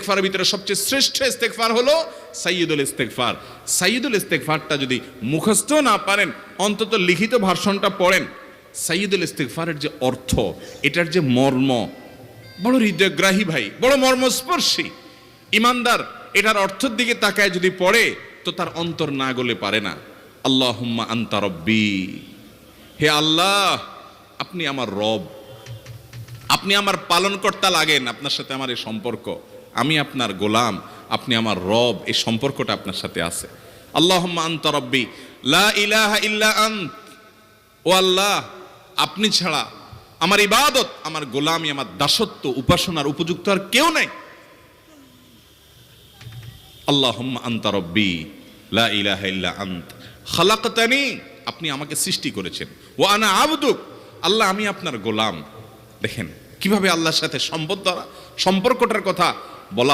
ইস্তেগফারের ভিতরে সবচেয়ে শ্রেষ্ঠ ইস্তেগফার হলো সাইয়্যিদুল ইস্তেগফার। সাইয়্যিদুল ইস্তেগফারটা যদি মুখস্থ না পারেন, অন্তত লিখিত ভার্সনটা পড়েন। সাইয়্যিদুল ইস্তেগফারের যে অর্থ, এটার যে মর্ম, বড় হৃদয়গ্রাহী ভাই, বড় মর্মস্পর্শী। ইমানদার এটার অর্থের দিকে তাকায় যদি পড়ে, তো তার অন্তর না গলে পারে না। আল্লাহুম্মা আনতা রব্বি, হে আল্লাহ আপনি আমার রব, আপনি আমার পালনকর্তা লাগেন, আপনার সাথে আমার এই সম্পর্ক, আমি আপনার গোলাম, আপনি আমার রব, এই সম্পর্কটা আপনার সাথে আছে। আল্লাহুম্মা আনতা রব্বি লা ইলাহা ইল্লা আন্ত, ও আল্লাহ আপনি ছাড়া আমার ইবাদত, আমার গোলামি, আমার দাসত্ব, উপাসনার উপযুক্ত আর কেউ নাই। আল্লাহুম্মা আনতা রব্বি লা ইলাহা ইল্লা আন্ত খালাকতানি, আপনি আমাকে সৃষ্টি করেছেন, ওয়া আনা আবদুক, আল্লাহ আমি আপনার গোলাম। দেখেন কিভাবে আল্লাহর সাথে সম্পর্কটার কথা